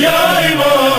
या इमाम,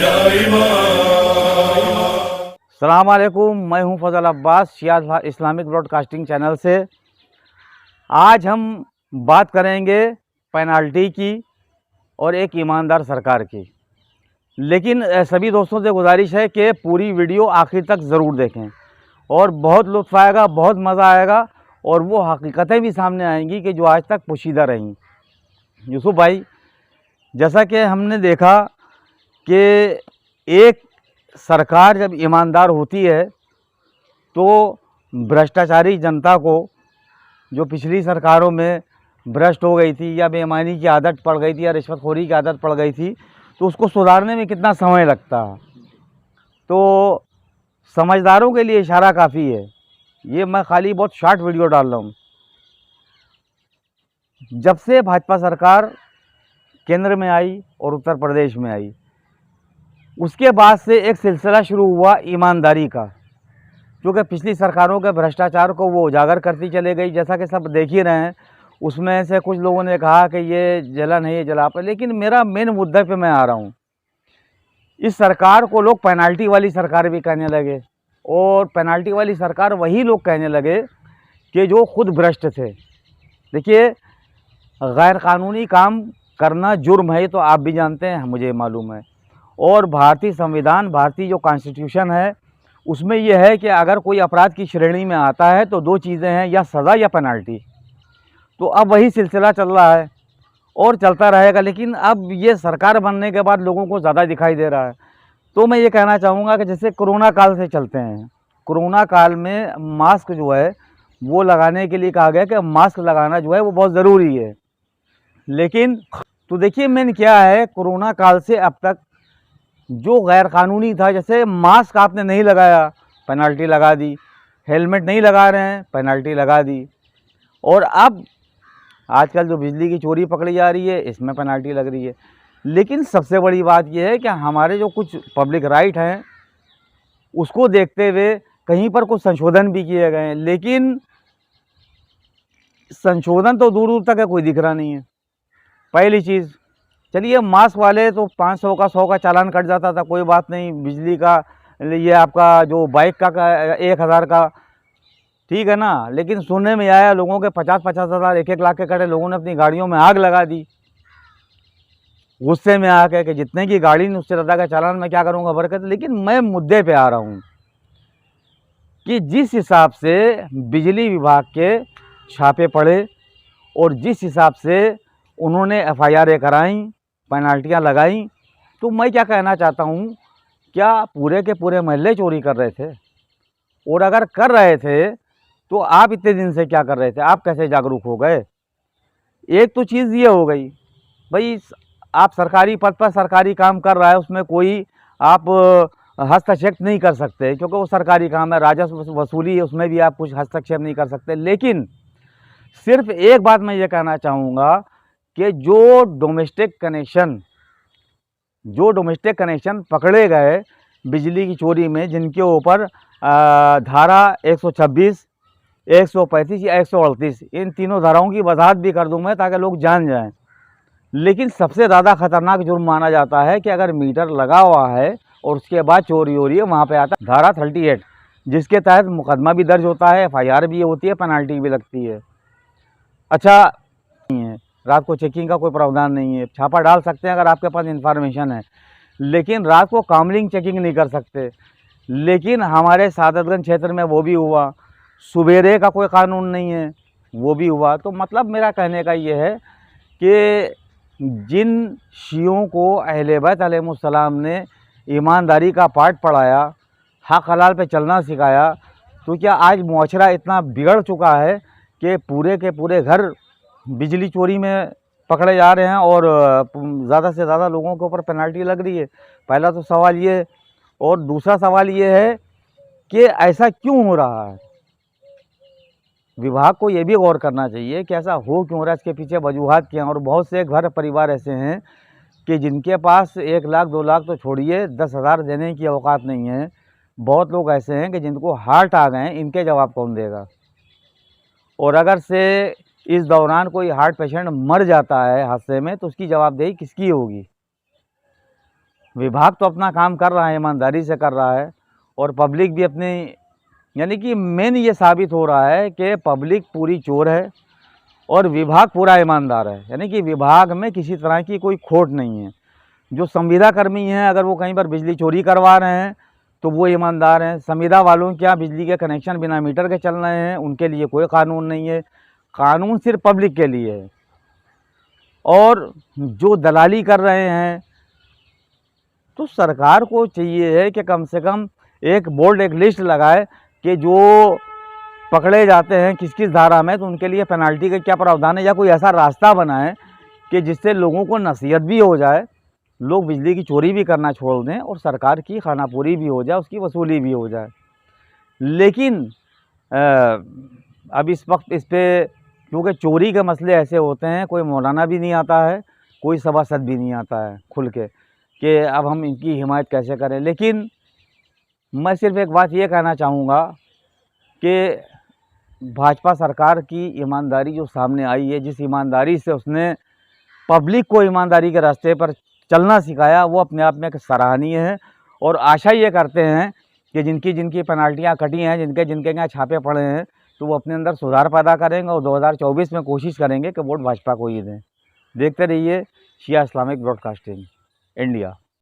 या इमाम। सलाम अलैकुम, मैं हूं फजल अब्बास शियाद इस्लामिक ब्रॉडकास्टिंग चैनल से। आज हम बात करेंगे पेनाल्टी की और एक ईमानदार सरकार की। लेकिन सभी दोस्तों से गुजारिश है कि पूरी वीडियो आखिर तक ज़रूर देखें और बहुत लुत्फ़ आएगा, बहुत मज़ा आएगा और वो हकीकतें भी सामने आएंगी कि जो आज तक पोशीदा रहीं। यूसुफ भाई, जैसा कि हमने देखा कि एक सरकार जब ईमानदार होती है तो भ्रष्टाचारी जनता को, जो पिछली सरकारों में भ्रष्ट हो गई थी या बेईमानी की आदत पड़ गई थी या रिश्वतखोरी की आदत पड़ गई थी, तो उसको सुधारने में कितना समय लगता है। तो समझदारों के लिए इशारा काफ़ी है। ये मैं खाली बहुत शॉर्ट वीडियो डाल रहा हूँ। जब से भाजपा सरकार केंद्र में आई और उत्तर प्रदेश में आई, उसके बाद से एक सिलसिला शुरू हुआ ईमानदारी का, क्योंकि पिछली सरकारों के भ्रष्टाचार को वो उजागर करती चले गई। जैसा कि सब देख ही रहे हैं, उसमें से कुछ लोगों ने कहा कि ये जलन है, ये जलाप है। लेकिन मेरा मेन मुद्दे पे मैं आ रहा हूँ। इस सरकार को लोग पेनाल्टी वाली सरकार भी कहने लगे और पेनाल्टी वाली सरकार वही लोग कहने लगे कि जो खुद भ्रष्ट थे। देखिए, गैर कानूनी काम करना जुर्म है, ये तो आप भी जानते हैं, मुझे मालूम है। और भारतीय संविधान, भारतीय जो कॉन्स्टिट्यूशन है, उसमें यह है कि अगर कोई अपराध की श्रेणी में आता है तो दो चीज़ें हैं, या सज़ा या पेनाल्टी। तो अब वही सिलसिला चल रहा है और चलता रहेगा। लेकिन अब ये सरकार बनने के बाद लोगों को ज़्यादा दिखाई दे रहा है। तो मैं ये कहना चाहूँगा कि जैसे कोरोना काल से चलते हैं, कोरोना काल में मास्क जो है वो लगाने के लिए कहा गया कि मास्क लगाना जो है वो बहुत ज़रूरी है। लेकिन तो देखिए मेन क्या है, कोरोना काल से अब तक जो गैर कानूनी था, जैसे मास्क आपने नहीं लगाया, पेनाल्टी लगा दी। हेलमेट नहीं लगा रहे हैं, पेनाल्टी लगा दी। और अब आजकल जो बिजली की चोरी पकड़ी जा रही है, इसमें पेनाल्टी लग रही है। लेकिन सबसे बड़ी बात यह है कि हमारे जो कुछ पब्लिक राइट हैं, उसको देखते हुए कहीं पर कुछ संशोधन भी किए गए हैं। लेकिन संशोधन तो दूर दूर तक है, कोई दिख रहा नहीं है। पहली चीज़, चलिए मास्क वाले तो 500 का 100 का चालान कट जाता था, कोई बात नहीं। बिजली का, ये आपका जो बाइक का 1000 का, ठीक है ना। लेकिन सुनने में आया लोगों के 50-50 हज़ार, 1-1 लाख के कटे। लोगों ने अपनी गाड़ियों में आग लगा दी गुस्से में आके कि जितने की गाड़ी नहीं उससे ज़्यादा का चालान मैं क्या करूँगा, बरकत। लेकिन मैं मुद्दे पे आ रहा हूँ कि जिस हिसाब से बिजली विभाग के छापे पड़े और जिस हिसाब से उन्होंने FIR कराई, पेनाल्टियाँ लगाई, तो मैं क्या कहना चाहता हूँ, क्या पूरे के पूरे मोहल्ले चोरी कर रहे थे? और अगर कर रहे थे तो आप इतने दिन से क्या कर रहे थे? आप कैसे जागरूक हो गए? एक तो चीज़ ये हो गई भाई, आप सरकारी पद पर सरकारी काम कर रहा है, उसमें कोई आप हस्तक्षेप नहीं कर सकते, क्योंकि वो सरकारी काम है, राजस्व वसूली है, उसमें भी आप कुछ हस्तक्षेप नहीं कर सकते। लेकिन सिर्फ एक बात मैं ये कहना चाहूँगा कि जो डोमेस्टिक कनेक्शन पकड़े गए बिजली की चोरी में, जिनके ऊपर धारा 126, 135 या 138, इन तीनों धाराओं की वजाहत भी कर दूँ मैं, ताकि लोग जान जाएं। लेकिन सबसे ज़्यादा ख़तरनाक जुर्म माना जाता है कि अगर मीटर लगा हुआ है और उसके बाद चोरी हो रही है, वहाँ पे आता है धारा 38, जिसके तहत मुकदमा भी दर्ज होता है, FIR भी होती है, पेनाल्टी भी लगती है। अच्छा, नहीं है, रात को चेकिंग का कोई प्रावधान नहीं है। छापा डाल सकते हैं अगर आपके पास इंफॉर्मेशन है, लेकिन रात को कामलिंग चेकिंग नहीं कर सकते। लेकिन हमारे सादतगंज क्षेत्र में वो भी हुआ। सुबेरे का कोई कानून नहीं है, वो भी हुआ। तो मतलब मेरा कहने का ये है कि जिन शियों को अहले बैत अलैहिमुस्सलाम ने ईमानदारी का पाठ पढ़ाया, हक हलाल पे चलना सिखाया, तो क्या आज मुआशरा इतना बिगड़ चुका है कि पूरे के पूरे घर बिजली चोरी में पकड़े जा रहे हैं और ज़्यादा से ज़्यादा लोगों के ऊपर पेनाल्टी लग रही है? पहला तो सवाल ये। और दूसरा सवाल ये है कि ऐसा क्यों हो रहा है? विभाग को ये भी गौर करना चाहिए कि ऐसा हो क्यों रहा है, इसके पीछे वजूहात क्या हैं। और बहुत से घर परिवार ऐसे हैं कि जिनके पास 1 लाख 2 लाख तो छोड़िए, 10,000 देने की औकात नहीं है। बहुत लोग ऐसे हैं कि जिनको हार्ट आ गए हैं, इनके जवाब कौन देगा? और अगर से इस दौरान कोई हार्ट पेशेंट मर जाता है हादसे में तो उसकी जवाबदेही किसकी होगी? विभाग तो अपना काम कर रहा है, ईमानदारी से कर रहा है, और पब्लिक भी अपनी, यानी कि मेन ये साबित हो रहा है कि पब्लिक पूरी चोर है और विभाग पूरा ईमानदार है। यानी कि विभाग में किसी तरह की कोई खोट नहीं है। जो संविदा कर्मी हैं, अगर वो कहीं पर बिजली चोरी करवा रहे हैं तो वो ईमानदार हैं। संविदा वालों के यहाँ बिजली के कनेक्शन बिना मीटर के चल रहे हैं, उनके लिए कोई कानून नहीं है। कानून सिर्फ पब्लिक के लिए है। और जो दलाली कर रहे हैं, तो सरकार को चाहिए है कि कम से कम एक बोर्ड, एक लिस्ट लगाए कि जो पकड़े जाते हैं किस किस धारा में, तो उनके लिए पेनल्टी का क्या प्रावधान है, या कोई ऐसा रास्ता बनाए कि जिससे लोगों को नसीहत भी हो जाए, लोग बिजली की चोरी भी करना छोड़ दें और सरकार की खानापूरी भी हो जाए, उसकी वसूली भी हो जाए। लेकिन अब इस वक्त इस पर, क्योंकि चोरी के मसले ऐसे होते हैं, कोई मौलाना भी नहीं आता है, कोई सभासद भी नहीं आता है खुल के कि अब हम इनकी हिमायत कैसे करें। लेकिन मैं सिर्फ एक बात ये कहना चाहूँगा कि भाजपा सरकार की ईमानदारी जो सामने आई है, जिस ईमानदारी से उसने पब्लिक को ईमानदारी के रास्ते पर चलना सिखाया, वो अपने आप में एक सराहनीय है। और आशा ये करते हैं कि जिनकी जिनकी पेनाल्टियाँ कटी हैं, जिनके जिनके यहाँ छापे पड़े हैं, तो वो अपने अंदर सुधार पैदा करेंगे और 2024 में कोशिश करेंगे कि वोट भाजपा को ही दें। देखते रहिए शिया इस्लामिक ब्रॉडकास्टिंग इंडिया।